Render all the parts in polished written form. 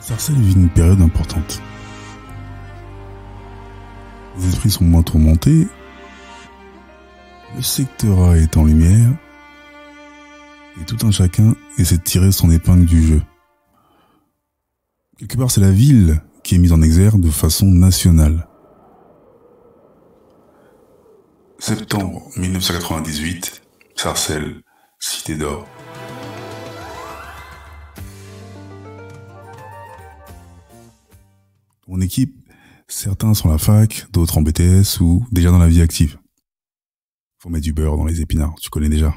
Sarcelles vit une période importante. Les esprits sont moins tourmentés, le secteur A est en lumière, et tout un chacun essaie de tirer son épingle du jeu. Quelque part, c'est la ville qui est mise en exergue de façon nationale. Septembre 1998, Sarcelles, Cité d'Or. Mon équipe, certains sont à la fac, d'autres en BTS ou déjà dans la vie active. Faut mettre du beurre dans les épinards, tu connais déjà.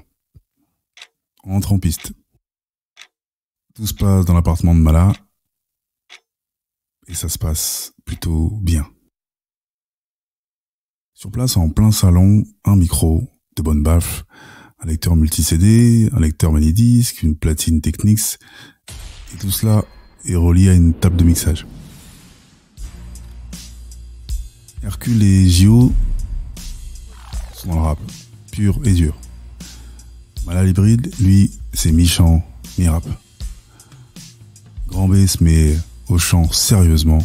On entre en piste. Tout se passe dans l'appartement de Mala. Et ça se passe plutôt bien. Sur place, en plein salon, un micro, de bonnes baffes, un lecteur multi-CD, un lecteur mini-disque, une platine Technics, et tout cela est relié à une table de mixage. Hercule et Gio sont dans le rap, pur et dur. Mala l'hybride, lui, c'est mi-chant, mi-rap. Grand B se met au chant sérieusement.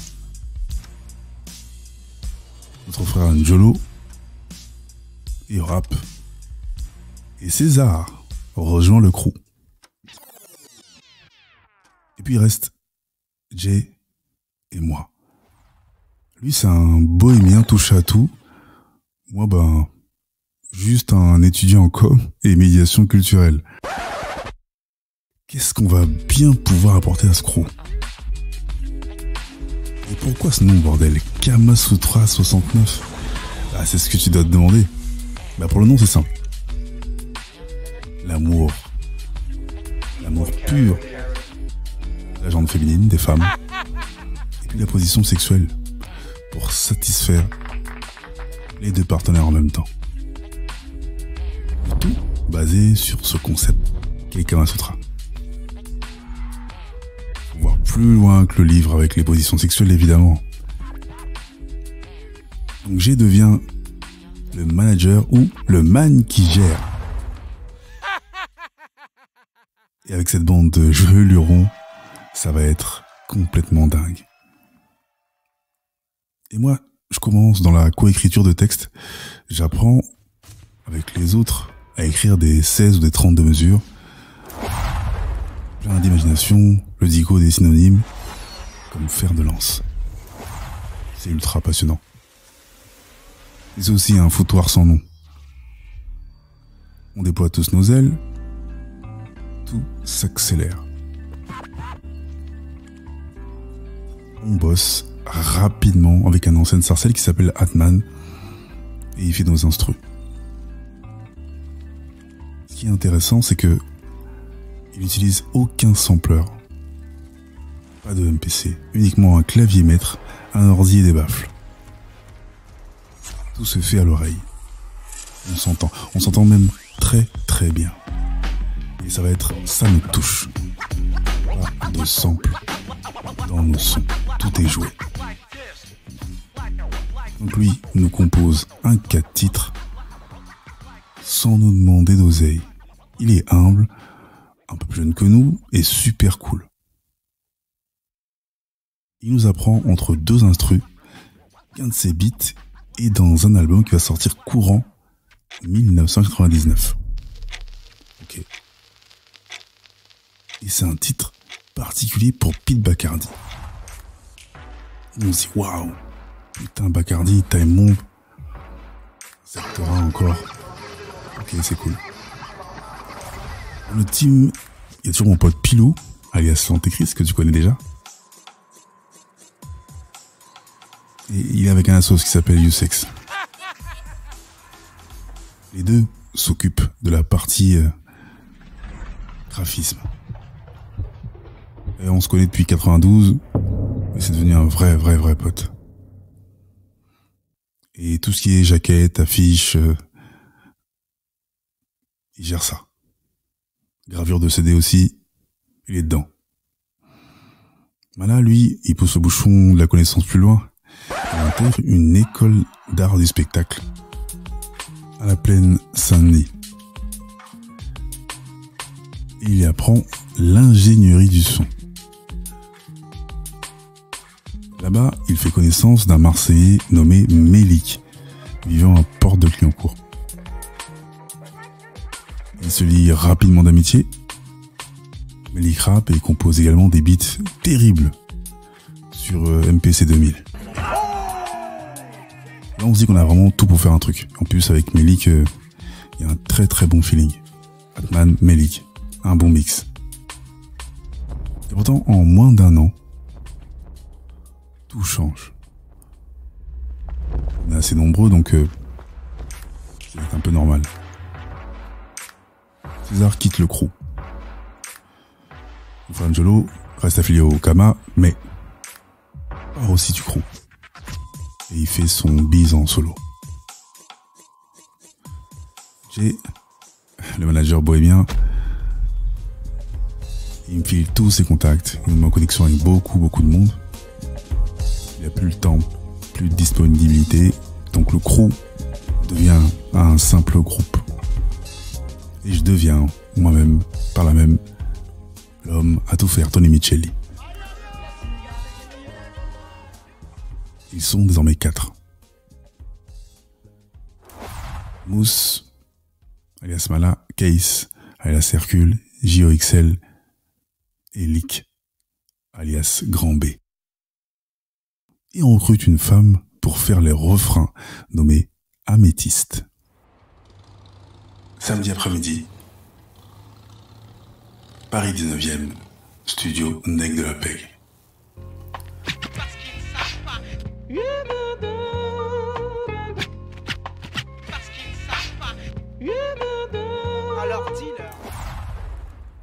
Notre frère Njolo et rap. Et César rejoint le crew. Et puis il reste Jay et moi. Lui, c'est un bohémien touche à tout. Moi, juste un étudiant en com et médiation culturelle. Qu'est-ce qu'on va bien pouvoir apporter à ce crew? Et pourquoi ce nom, bordel? Kamasutra 69? C'est ce que tu dois te demander. Pour le nom, c'est simple. L'amour. L'amour pur. La jante féminine des femmes. Et puis la position sexuelle. Pour satisfaire les deux partenaires en même temps. Le tout basé sur ce concept qu'est Kamasutra. Faut voir plus loin que le livre avec les positions sexuelles, évidemment. Donc G devient le manager ou le man qui gère. Et avec cette bande de jeux lurons, ça va être complètement dingue. Et moi, je commence dans la coécriture de texte. J'apprends avec les autres à écrire des 16 ou des 32 mesures. Plein d'imagination, le dico des synonymes, comme fer de lance. C'est ultra passionnant. Et c'est aussi un foutoir sans nom. On déploie tous nos ailes, tout s'accélère. On bosse rapidement avec un ancien de Sarcelles qui s'appelle Atman et il fait nos instrus. Ce qui est intéressant, c'est que il n'utilise aucun sampler, pas de MPC, uniquement un clavier maître, un ordi et des baffles. Tout se fait à l'oreille. On s'entend même très très bien. Et ça va être ça notre touche. Pas de sample dans nos sons. Tout est joué. Donc lui nous compose un 4 titres sans nous demander d'oseille. Il est humble, un peu plus jeune que nous et super cool. Il nous apprend entre deux instrus, qu'un de ses beats est dans un album qui va sortir courant 1999. Ok. Et c'est un titre particulier pour Pete Bacardi. On se dit waouh, putain Bacardi, Time Bomb, Sector A encore. Ok, c'est cool. Dans le team, il y a toujours mon pote Pilou, alias L'Antéchrist, que tu connais déjà. Et il est avec un assos qui s'appelle Usex. Les deux s'occupent de la partie graphisme. Et on se connaît depuis 92, et c'est devenu un vrai pote. Et tout ce qui est jaquette, affiche, il gère ça. Gravure de CD aussi, il est dedans. Là, lui, il pousse le bouchon de la connaissance plus loin. Il intègre une école d'art du spectacle à la plaine Saint-Denis. Et il y apprend l'ingénierie du son. Là-bas, il fait connaissance d'un Marseillais nommé Melik, vivant à Porte de Clignancourt. Il se lie rapidement d'amitié. Melik rappe et compose également des beats terribles sur MPC 2000. Là, on se dit qu'on a vraiment tout pour faire un truc. En plus, avec Melik, il y a un très très bon feeling. Atman, Melik, un bon mix. Et pourtant, en moins d'un an, tout change. On est assez nombreux, donc c'est un peu normal. César quitte le crew. Frangelo reste affilié au Kama, mais part aussi du crew. Et il fait son bise en solo. J'ai le manager bohémien. Il me file tous ses contacts. Il me met en connexion avec beaucoup de monde. Il n'a plus le temps, plus de disponibilité. Donc le crew devient un simple groupe. Et je deviens moi-même, par là même, l'homme à tout faire, Tony Micheli. Ils sont désormais 4. Mousse, alias Mala, Case, alias Hercule, JOXL et Lick, alias Grand B. Et on recrute une femme pour faire les refrains, nommée Améthyste. Samedi après-midi, Paris 19e, studio Nec de la Peg.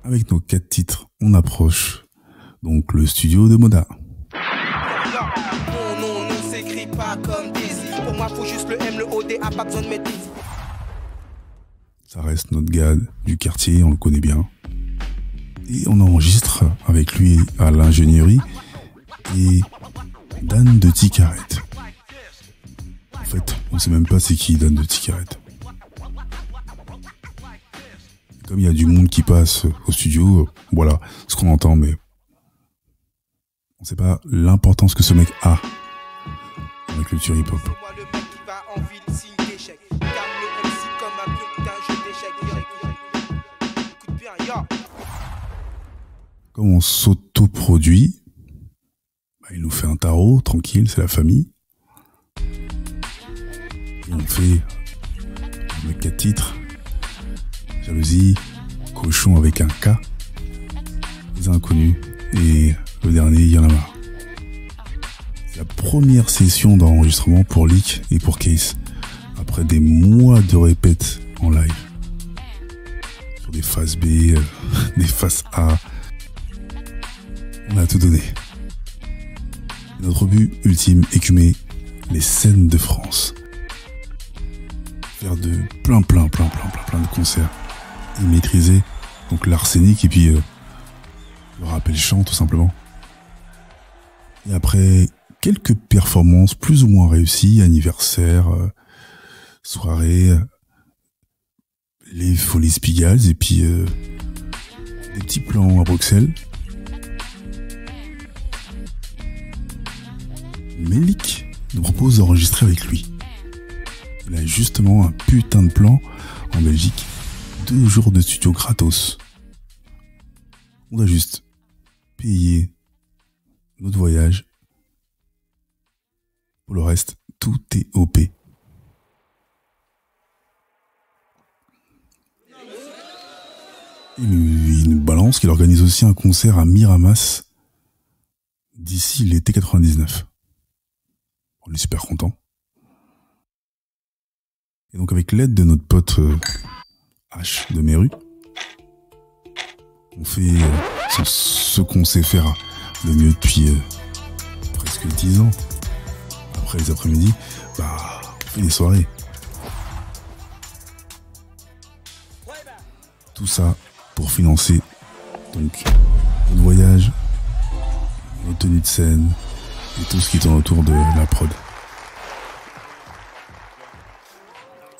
Avec nos 4 titres, on approche donc le studio de Moda. Non, s'écrit pas comme Daisy. Pour moi, faut juste le M, le O, D, A, pas besoin de mettre Daisy. Ça reste notre gars du quartier, on le connaît bien. Et on enregistre avec lui à l'ingénierie et Dan de Ticaret. En fait, on sait même pas c'est qui Dan de Ticaret. Comme il y a du monde qui passe au studio, voilà ce qu'on entend, mais on sait pas l'importance que ce mec a dans la culture hip-hop. Comme on s'autoproduit, il nous fait un tarot, tranquille, c'est la famille. Et on fait avec 4 titres. Jalousie, Cochon avec un K, Les Inconnus, et le dernier, Il y en a marre. C'est la première session d'enregistrement pour Lick et pour Case, après des mois de répètes en live. Sur des phases B, des phases A. On a tout donné. Notre but ultime, écumer les scènes de France. Faire de plein de concerts. Et maîtriser donc l'arsenic et puis le rap et le chant tout simplement. Et après quelques performances plus ou moins réussies, anniversaires, soirées, les Folies Pigalle et puis des petits plans à Bruxelles. Melik nous propose d'enregistrer avec lui. Il a justement un putain de plan en Belgique. 2 jours de studio gratos. On doit juste payer notre voyage. Pour le reste, tout est OP. Il nous balance qu'il organise aussi un concert à Miramas d'ici l'été 99. On est super content. Et donc avec l'aide de notre pote H de Meru, on fait ce qu'on sait faire le mieux depuis presque 10 ans. Après les après-midi, on fait des soirées. Tout ça pour financer donc notre voyage, notre tenue de scène et tout ce qui tourne autour de la prod.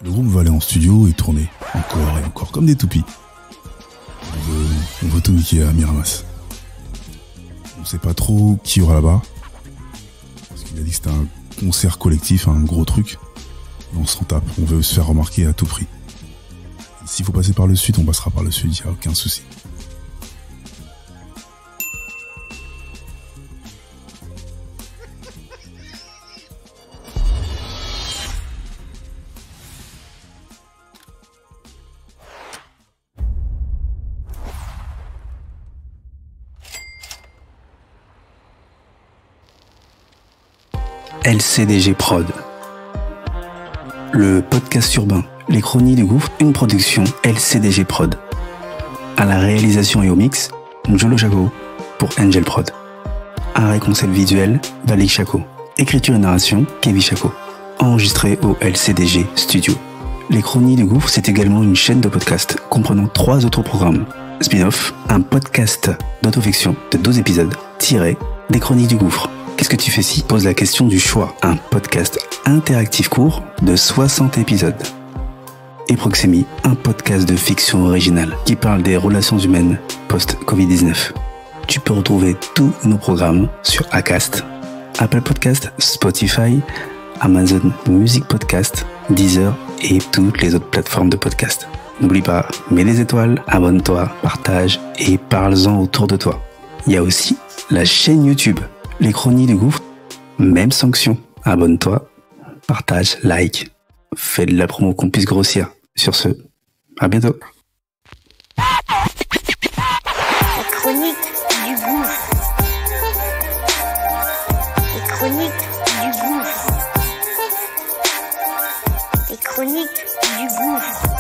Le groupe va aller en studio et tourner encore et encore, comme des toupies. On veut tout niquer à Miramas. On sait pas trop qui y aura là-bas. dit que c'était un concert collectif, un gros truc. Et on s'en tape, on veut se faire remarquer à tout prix. Et s'il faut passer par le sud, on passera par le sud, y a aucun souci. LCDG Prod. Le podcast urbain, les chroniques du gouffre, une production LCDG Prod. À la réalisation et au mix, Njolo Chaco pour Angel Prod. Arrêt concept visuel, Valik Chaco. Écriture et narration, Kevin Chaco. Enregistré au LCDG Studio. Les chroniques du gouffre, c'est également une chaîne de podcast comprenant 3 autres programmes. Spin-off, un podcast d'autofiction de 12 épisodes, tiré des chroniques du gouffre. Qu'est-ce que tu fais si pose la question du choix? Un podcast interactif court de 60 épisodes. Et Proxémie, un podcast de fiction originale qui parle des relations humaines post-Covid-19. Tu peux retrouver tous nos programmes sur Acast, Apple Podcast, Spotify, Amazon Music Podcast, Deezer et toutes les autres plateformes de podcast. N'oublie pas, mets des étoiles, abonne-toi, partage et parle-en autour de toi. Il y a aussi la chaîne YouTube. Les chroniques du gouffre, même sanction. Abonne-toi, partage, like. Fais de la promo qu'on puisse grossir. Sur ce, à bientôt. Les chroniques du gouffre. Les chroniques du gouffre. Les chroniques du gouffre.